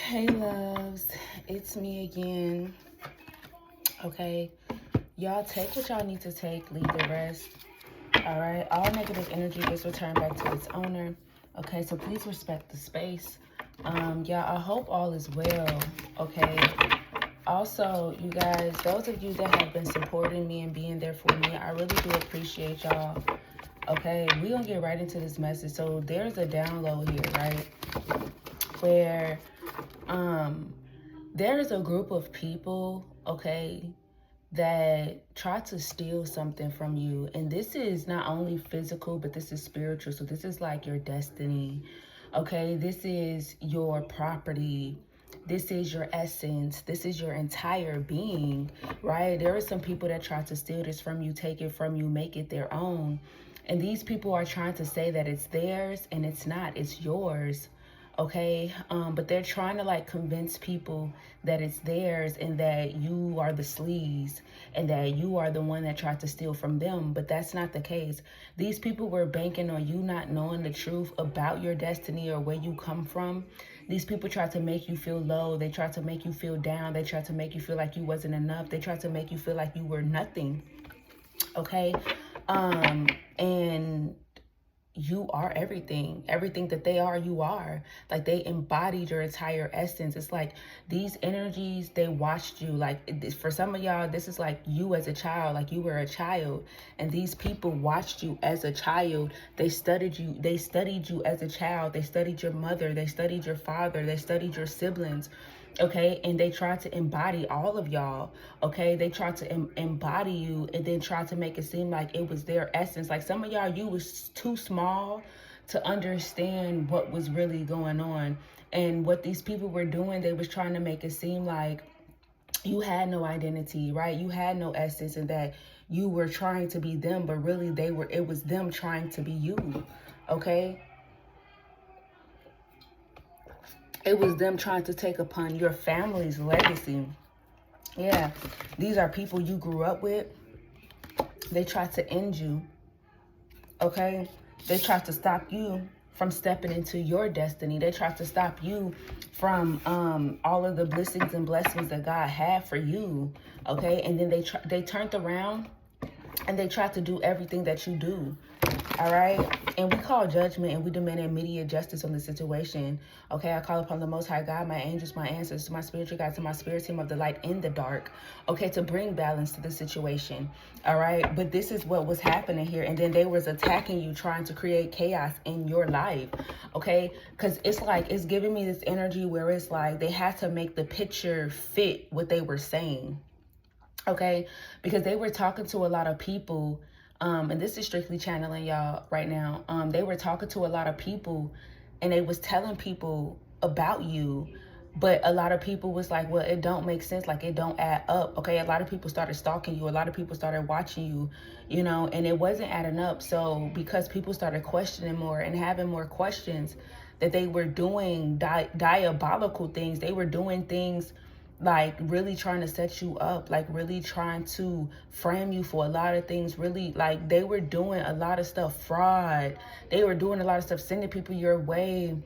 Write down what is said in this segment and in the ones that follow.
Hey loves, it's me again. Okay, y'all take what y'all need to take, leave the rest. All right, all negative energy gets returned back to its owner. Okay, so please respect the space. I hope all is well. Okay. Also, you guys, those of you that have been supporting me and being there for me, I really do appreciate y'all. Okay, we gonna get right into this message. So there's a download here, right? Where there is a group of people, okay, that try to steal something from you. And this is not only physical, but this is spiritual. So this is like your destiny, okay? This is your property. This is your essence. This is your entire being, right? There are some people that try to steal this from you, take it from you, make it their own. And these people are trying to say that it's theirs and it's not, it's yours. Okay, but they're trying to like convince people that it's theirs and that you are the sleaze and that you are the one that tried to steal from them. But that's not the case. These people were banking on you not knowing the truth about your destiny or where you come from. These people tried to make you feel low. They tried to make you feel down. They tried to make you feel like you wasn't enough. They tried to make you feel like you were nothing. Okay, and you are everything that they are, you are. Like, they embodied your entire essence. It's like these energies, they watched you. Like, for some of y'all, this is like you as a child, like you were a child, and these people watched you as a child. They studied you as a child. They studied your mother, they studied your father, they studied your siblings. Okay, and they tried to embody all of y'all. Okay, they tried to embody you and then tried to make it seem like it was their essence. Like, some of y'all, you was too small to understand what was really going on. And what these people were doing, they was trying to make it seem like you had no identity, right? You had no essence, and that you were trying to be them, but really it was them trying to be you. Okay, it was them trying to take upon your family's legacy. Yeah, these are people you grew up with. They tried to end you, okay? They tried to stop you from stepping into your destiny. They tried to stop you from all of the blessings and blessings that God had for you, okay? And then they turned around and they tried to do everything that you do. All right, and we call judgment and we demand immediate justice on the situation. Okay, I call upon the Most High God, my angels, my ancestors, my spiritual guides, and my spirit team of the light in the dark. Okay, to bring balance to the situation. All right, but this is what was happening here, and then they was attacking you, trying to create chaos in your life. Okay, because it's like it's giving me this energy where it's like they had to make the picture fit what they were saying. Okay, because they were talking to a lot of people. And this is strictly channeling y'all right now. They were talking to a lot of people and they was telling people about you, but a lot of people was like, well, it don't make sense, like it don't add up. Okay, a lot of people started stalking you, a lot of people started watching you, you know, and it wasn't adding up. So because people started questioning more and having more questions, that they were doing diabolical things, they were doing things like really trying to set you up, like really trying to frame you for a lot of things. Really, like, they were doing a lot of stuff, fraud. They were doing a lot of stuff, sending people your way.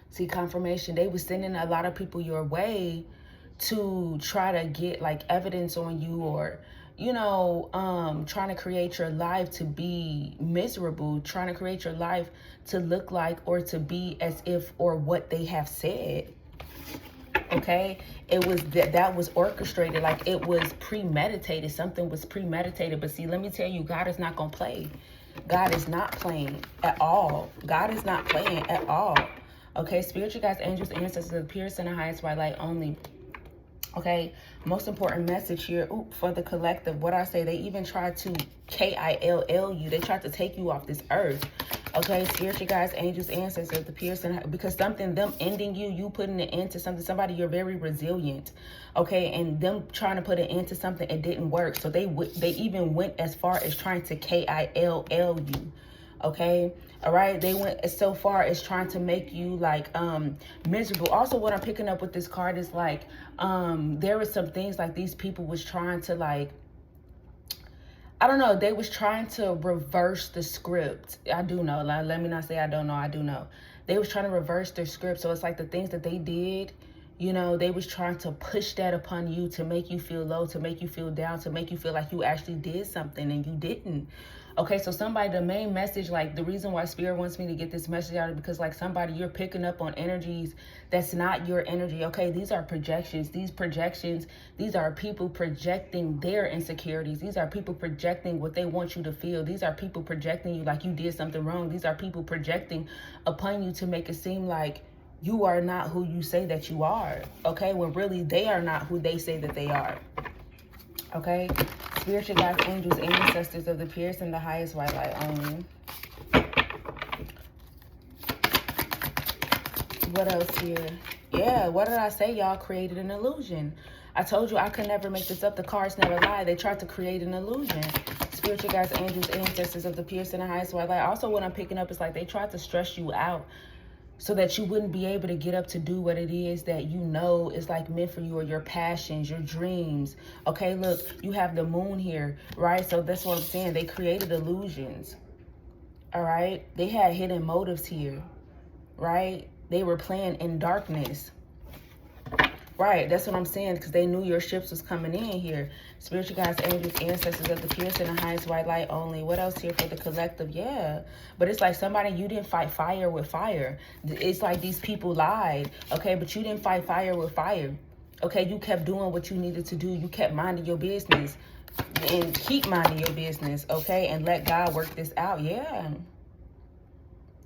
See, confirmation. They were sending a lot of people your way to try to get like evidence on you, or trying to create your life to be miserable, trying to create your life to look like or to be as if or what they have said. Okay, it was that was orchestrated, like it was premeditated. Something was premeditated. But see, let me tell you, God is not gonna play. God is not playing at all. God is not playing at all. Okay, spiritual guides, angels, ancestors, appears in the highest white light only. Okay, most important message here for the collective. What I say, they even tried to kill you. They tried to take you off this earth. Okay, spiritual guides, angels, ancestors, the Pearson, because something, them ending you, you putting it into something, somebody, you're very resilient. Okay, and them trying to put it into something, it didn't work. So they even went as far as trying to kill you. Okay, all right, they went so far as trying to make you like miserable. Also, what I'm picking up with this card is like there was some things like these people was trying to like, I don't know, they was trying to reverse the script. I do know, let me not say I don't know, I do know. They was trying to reverse their script. So it's like the things that they did, you know, they was trying to push that upon you to make you feel low, to make you feel down, to make you feel like you actually did something and you didn't. Okay, so somebody, the main message, like the reason why Spirit wants me to get this message out is because like somebody, you're picking up on energies that's not your energy. Okay, these are projections. These are people projecting their insecurities. These are people projecting what they want you to feel. These are people projecting you like you did something wrong. These are people projecting upon you to make it seem like you are not who you say that you are. Okay, when really they are not who they say that they are. Okay, spiritual guides, angels, and ancestors of the purest and the highest white light only. What else here? Yeah, what did I say? Y'all created an illusion. I told you I could never make this up. The cards never lie. They tried to create an illusion. Spiritual guides, angels, ancestors of the purest and the highest white light. Also, what I'm picking up is like they tried to stress you out so that you wouldn't be able to get up to do what it is that you know is like meant for you, or your passions, your dreams. Okay, look, you have the moon here, right? So that's what I'm saying. They created illusions, all right? They had hidden motives here, right? They were playing in darkness. Right, that's what I'm saying, because they knew your ships was coming in here. Spiritual guides, angels, ancestors of the purest and the highest white light only. What else here for the collective? Yeah, but it's like somebody, you didn't fight fire with fire. It's like these people lied, okay, but you didn't fight fire with fire. Okay, you kept doing what you needed to do. You kept minding your business and keep minding your business, okay, and let God work this out. Yeah.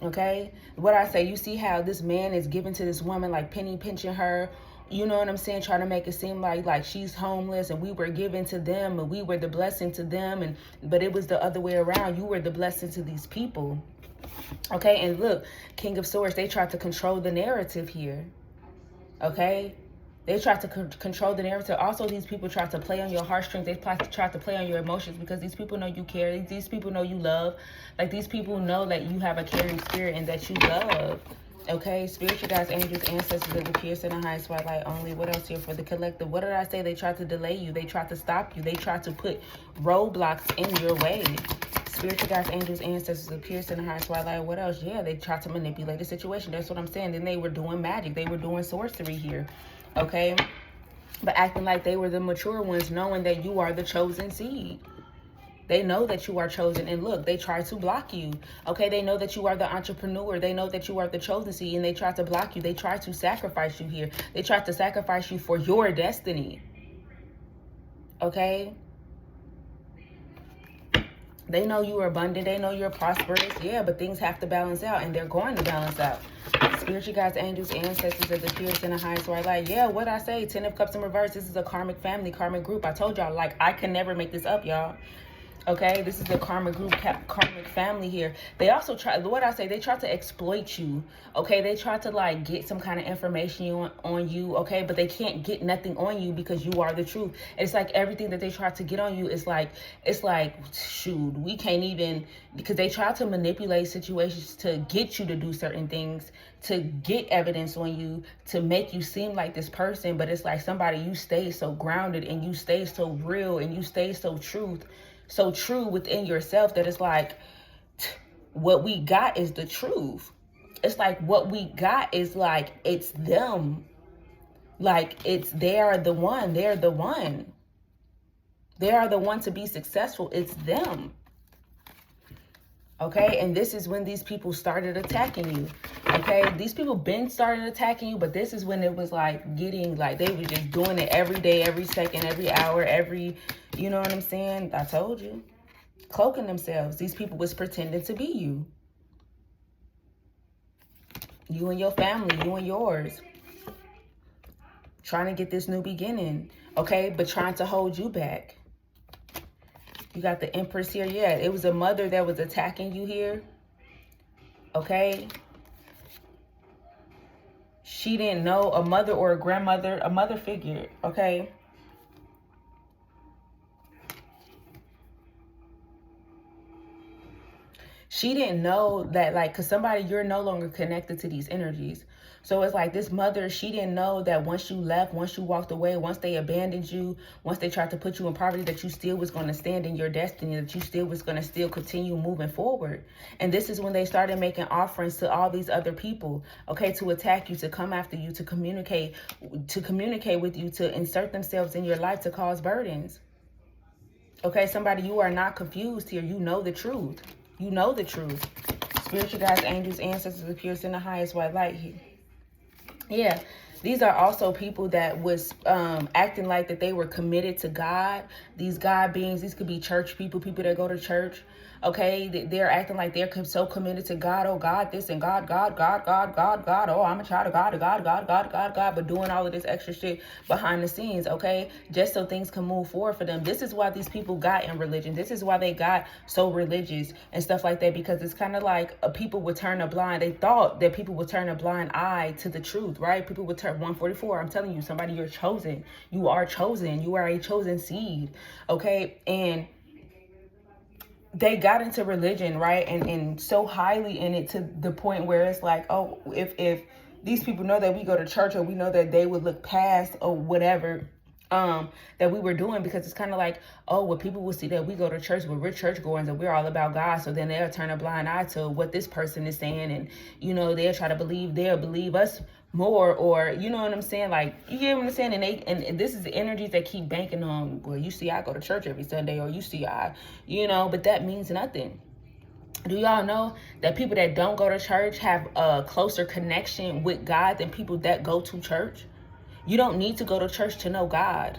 Okay, what I say, you see how this man is giving to this woman, like penny pinching her, you know what I'm saying, trying to make it seem like she's homeless and we were giving to them and we were the blessing to them, but it was the other way around. You were the blessing to these people. Okay, and look, King of Swords, they tried to control the narrative here. Okay, they tried to control the narrative. Also, these people tried to play on your heartstrings. They tried to play on your emotions, because these people know you care. These people know you love. Like, these people know that you have a caring spirit and that you love. Okay, spiritual guides, angels, ancestors of the purest and the highest white light only. What else here for the collective? What did I say? They tried to delay you. They tried to stop you. They tried to put roadblocks in your way. Spiritual guides, angels, ancestors of the purest and the highest white light. What else? Yeah, they tried to manipulate the situation. That's what I'm saying. Then they were doing magic. They were doing sorcery here. Okay, but acting like they were the mature ones, knowing that you are the chosen seed. They know that you are chosen, and look, they try to block you. Okay, they know that you are the entrepreneur. They know that you are the chosen seed, and they try to block you. They try to sacrifice you here. They try to sacrifice you for your destiny. Okay, they know you are abundant. They know you're prosperous. Yeah, but things have to balance out, and they're going to balance out. Spiritual guides, angels, ancestors of the purest and the highest white light. Yeah, what I say, 10 of Cups in reverse. This is a karmic family, karmic group. I told y'all, like, I can never make this up, y'all. Okay, this is the karmic group, karmic family here. They also try, what I say, they try to exploit you. Okay, they try to like get some kind of information on you. Okay, but they can't get nothing on you because you are the truth. It's like everything that they try to get on you is like, it's like, shoot, we can't even, because they try to manipulate situations to get you to do certain things, to get evidence on you, to make you seem like this person. But it's like somebody, you stay so grounded and you stay so real and you stay so true within yourself that it's like, what we got is the truth. It's like what we got is like, it's them. Like, it's, they are the one. They're the one. They are the one to be successful. It's them. Okay, and this is when these people started attacking you. Okay, these people been started attacking you, but this is when it was like getting, like, they were just doing it every day, every second, every hour, every, you know what I'm saying? I told you. Cloaking themselves. These people was pretending to be you. You and your family, you and yours. Trying to get this new beginning. Okay, but trying to hold you back. You got the Empress here. Yeah, it was a mother that was attacking you here. Okay. She didn't know, a mother or a grandmother, a mother figure. Okay. She didn't know that, like, because somebody, you're no longer connected to these energies. So it's like this mother, she didn't know that once you left, once you walked away, once they abandoned you, once they tried to put you in poverty, that you still was going to stand in your destiny, that you still was going to still continue moving forward. And this is when they started making offerings to all these other people, okay, to attack you, to come after you, to communicate with you, to insert themselves in your life, to cause burdens. Okay, somebody, you are not confused here. You know the truth. You know the truth. Spiritual guides, angels, ancestors, appears in the highest white light here. Yeah, these are also people that was acting like that they were committed to God. These God beings, these could be church people, people that go to church. Okay, they're acting like they're so committed to God. Oh, God, this and God. Oh, I'm a child of God. But doing all of this extra shit behind the scenes, okay, just so things can move forward for them. This is why these people got in religion. This is why they got so religious and stuff like that, because it's kind of like people would turn a blind. They thought that people would turn a blind eye to the truth, right? People would turn 144. I'm telling you, somebody, you're chosen. You are chosen. You are a chosen seed, okay? And they got into religion, right? And so highly in it to the point where it's like, oh, if these people know that we go to church, or we know that they would look past or whatever that we were doing, because it's kind of like, oh, well, people will see that we go to church, but we're churchgoers and we're all about God. So then they'll turn a blind eye to what this person is saying. And, you know, they'll try to they'll believe us more, or you know what I'm saying, like, you get what I'm saying. And this is the energies that keep banking on, well, you see I go to church every Sunday, or you see but that means nothing. Do y'all know that people that don't go to church have a closer connection with God than people that go to church? You don't need to go to church to know God.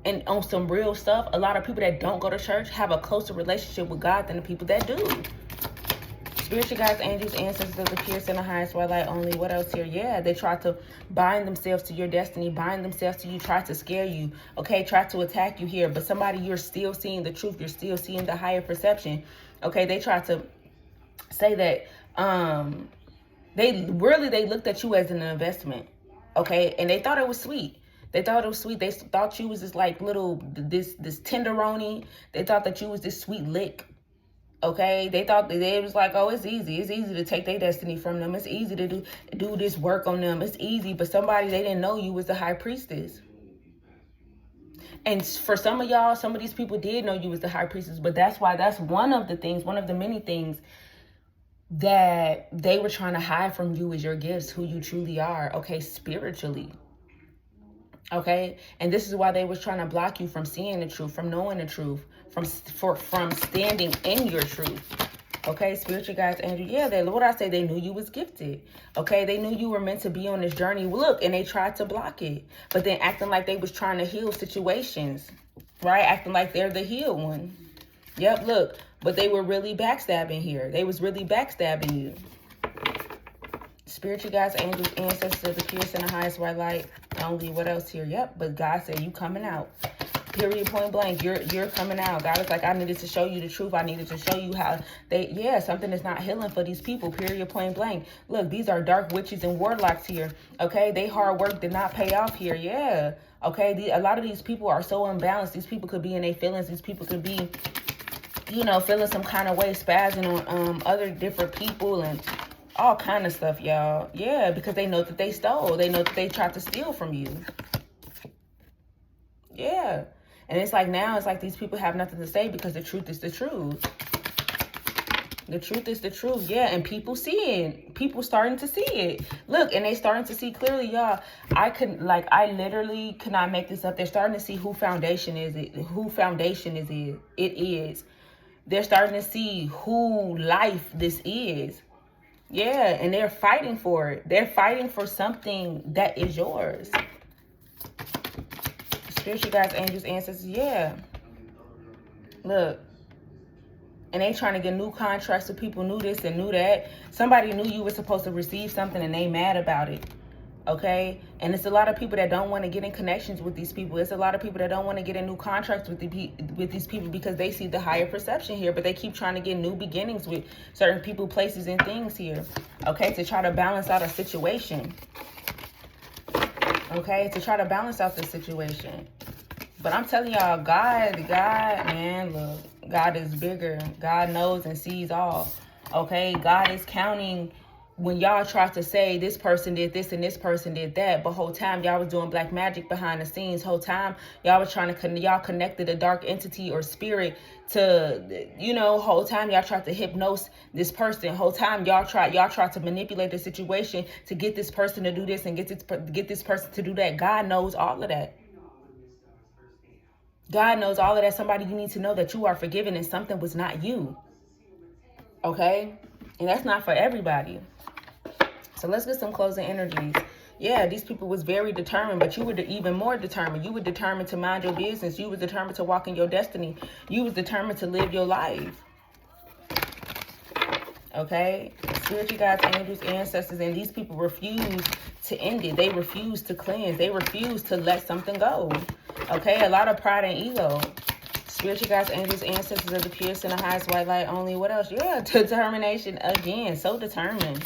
And on some real stuff, a lot of people that don't go to church have a closer relationship with God than the people that do. Spiritual guides, angels, ancestors, appears in the highest white light only. What else here? Yeah, they try to bind themselves to your destiny, bind themselves to you, try to scare you, okay, try to attack you here. But somebody, you're still seeing the truth. You're still seeing the higher perception, okay? They try to say that they looked at you as an investment, okay? And they thought it was sweet. They thought it was sweet. They thought you was this like this tenderoni. They thought that you was this sweet lick. Okay, they thought that it was like, oh, it's easy. It's easy to take their destiny from them. It's easy to do this work on them. It's easy. But somebody, they didn't know you was the high priestess. And for some of y'all, some of these people did know you was the high priestess. But that's one of the many things that they were trying to hide from you, is your gifts, who you truly are, okay, spiritually. Okay, and this is why they was trying to block you from seeing the truth, from knowing the truth, from standing in your truth. Okay, spiritual guides, angel. Yeah, they knew you was gifted. Okay, they knew you were meant to be on this journey. Look, and they tried to block it, but then acting like they was trying to heal situations, right? Acting like they're the healed one. Yep, look, but they were really backstabbing here. They was really backstabbing you. Spiritual guides, angels, ancestors, appears in the highest white light only. What else here? Yep, but God said you coming out. Period, point blank. You're coming out. God is like, I needed to show you the truth. I needed to show you how something is not healing for these people. Period, point blank. Look, these are dark witches and warlocks here. Okay, they hard work did not pay off here. Yeah. Okay, a lot of these people are so unbalanced. These people could be in their feelings. These people could be, feeling some kind of way, spazzing on other different people and all kind of stuff, y'all. Yeah, because they know that they stole. They know that they tried to steal from you. Yeah. And it's like now, it's like these people have nothing to say because the truth is the truth. The truth is the truth. Yeah, and people seeing. People starting to see it. Look, and they starting to see clearly, y'all. I literally cannot make this up. They're starting to see who foundation is it. Who foundation is it. It is. They're starting to see who life this is. Yeah, and they're fighting for it. They're fighting for something that is yours. Spiritual guides, angels, ancestors, yeah. Look. And they trying to get new contracts so people knew this and knew that. Somebody knew you were supposed to receive something and they mad about it. Okay? And it's a lot of people that don't want to get in connections with these people. It's a lot of people that don't want to get in new contracts with these people because they see the higher perception here. But they keep trying to get new beginnings with certain people, places, and things here. Okay? To try to balance out a situation. Okay? To try to balance out the situation. But I'm telling y'all, God, man, look. God is bigger. God knows and sees all. Okay? God is counting when y'all tried to say this person did this and this person did that, but whole time y'all was doing black magic behind the scenes. Whole time y'all was trying to y'all connected a dark entity or spirit to, you know, whole time y'all tried to hypnose this person. Whole time y'all tried to manipulate the situation to get this person to do this and get this person to do that. God knows all of that. God knows all of that. Somebody, you need to know that you are forgiven and something was not you. Okay? And that's not for everybody. So let's get some closing energies. Yeah, these people was very determined, but you were even more determined. You were determined to mind your business. You were determined to walk in your destiny. You was determined to live your life. Okay? Spiritual guides, angels, ancestors, and these people refuse to end it. They refuse to cleanse. They refuse to let something go. Okay? A lot of pride and ego. Spiritual guides, angels, ancestors of the purest and the highest white light only. What else? Yeah, determination again. So determined.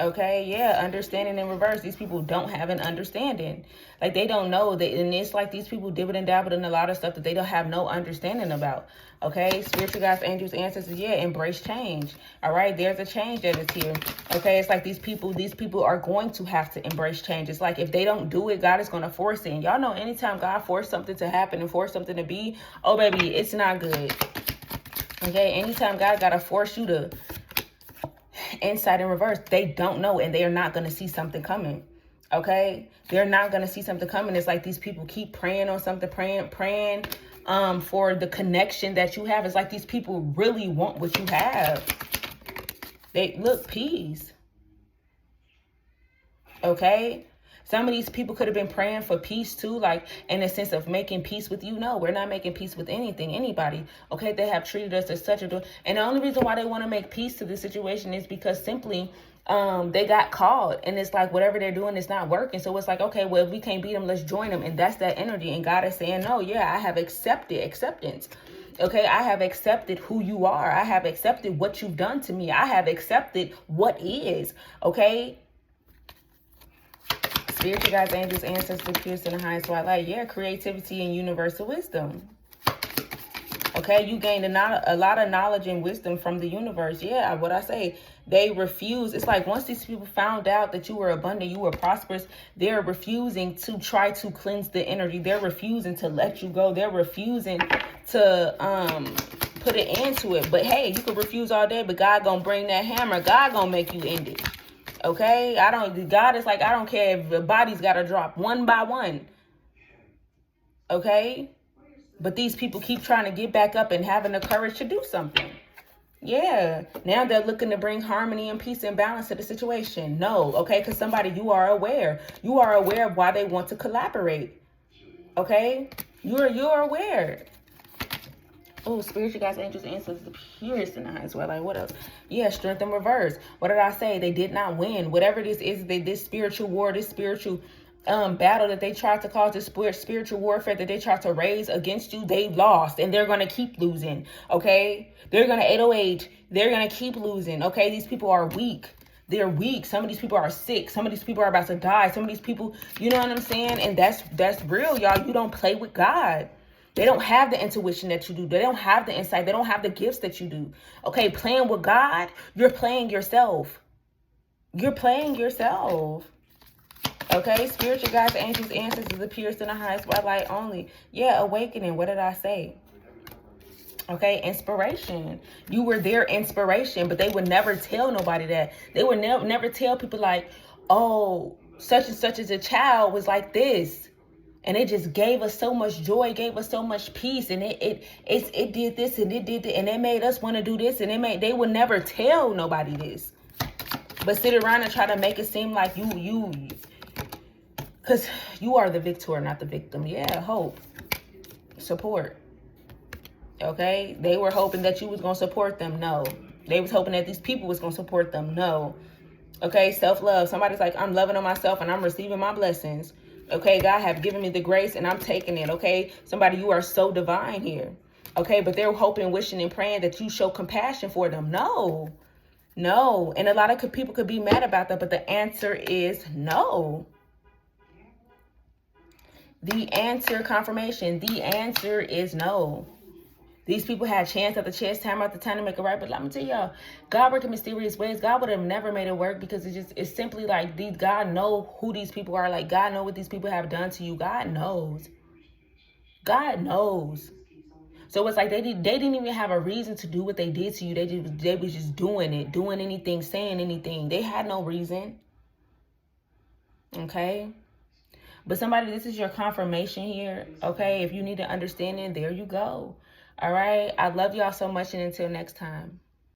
Okay, yeah, understanding in reverse. These people don't have an understanding. Like, they don't know that, and it's like these people dibbled and dabbled in a lot of stuff that they don't have no understanding about. Okay, spiritual guides, angels, ancestors, yeah, embrace change. All right, there's a change that is here. Okay, it's like these people are going to have to embrace change. It's like if they don't do it, God is going to force it. And y'all know anytime God forced something to happen and forced something to be, oh baby, it's not good. Okay, anytime God got to force you to insight in reverse, they don't know, and they are not going to see something coming. Okay, they're not going to see something coming. It's like these people keep praying on something, praying for the connection that you have. It's like these people really want what you have. They look, peace. Okay, some of these people could have been praying for peace too, like in a sense of making peace with you. No, we're not making peace with anything, anybody. Okay, they have treated us as such a, and the only reason why they want to make peace to this situation is because simply they got caught, and it's like whatever they're doing is not working. So it's like, okay, well, if we can't beat them, let's join them. And that's that energy. And God is saying, no, yeah, I have acceptance. Okay, I have accepted who you are. I have accepted what you've done to me. I have accepted what is. Okay. Spiritual guides, angels, ancestors, pierced in the highest white light. Yeah, creativity and universal wisdom. Okay, you gained a lot of knowledge and wisdom from the universe. Yeah, what I say, they refuse. It's like once these people found out that you were abundant, you were prosperous, they're refusing to try to cleanse the energy. They're refusing to let you go. They're refusing to put an end to it. But hey, you can refuse all day, but God gonna bring that hammer. God gonna make you end it. Okay, God is like, I don't care if the body's gotta drop one by one. Okay, but these people keep trying to get back up and having the courage to do something. Yeah, now they're looking to bring harmony and peace and balance to the situation. No, okay, because somebody, you are aware of why they want to collaborate. Okay, you're aware. Oh, spiritual guides, angels, ancestors, the purest in the highest. Well, like what else? Yeah, strength in reverse. What did I say? They did not win. Whatever this is, this spiritual war, this spiritual battle that they tried to cause, this spiritual warfare that they tried to raise against you, they lost, and they're gonna keep losing. Okay, they're gonna 808. They're gonna keep losing. Okay, these people are weak. They're weak. Some of these people are sick. Some of these people are about to die. Some of these people, you know what I'm saying? And that's real, y'all. You don't play with God. They don't have the intuition that you do. They don't have the insight. They don't have the gifts that you do. Okay, playing with God, you're playing yourself. You're playing yourself. Okay, spiritual guides, angels, ancestors, the purest in the highest white light only. Yeah, awakening. What did I say? Okay, inspiration. You were their inspiration, but they would never tell nobody that. They would never tell people like, oh, such and such as a child was like this. And it just gave us so much joy, gave us so much peace, and it did this and it did that, and it made us want to do this, and they would never tell nobody this, but sit around and try to make it seem like because you are the victor, not the victim. Yeah, hope, support. Okay, they were hoping that you was gonna support them. No, they was hoping that these people was gonna support them. No. Okay, self-love. Somebody's like, I'm loving on myself and I'm receiving my blessings. Okay, God have given me the grace and I'm taking it. Okay, somebody, you are so divine here. Okay, but they're hoping, wishing, and praying that you show compassion for them. No. And a lot of people could be mad about that, but the answer is no. The answer, confirmation, the answer is no. These people had chance after chance, time after time to make it right. But let me tell y'all, God works in mysterious ways. God would have never made it work because it's simply like God know who these people are. Like, God know what these people have done to you. God knows. God knows. So it's like they didn't even have a reason to do what they did to you. They was just doing it, doing anything, saying anything. They had no reason. Okay? But somebody, this is your confirmation here. Okay? If you need to understand it, there you go. All right? I love y'all so much, and until next time.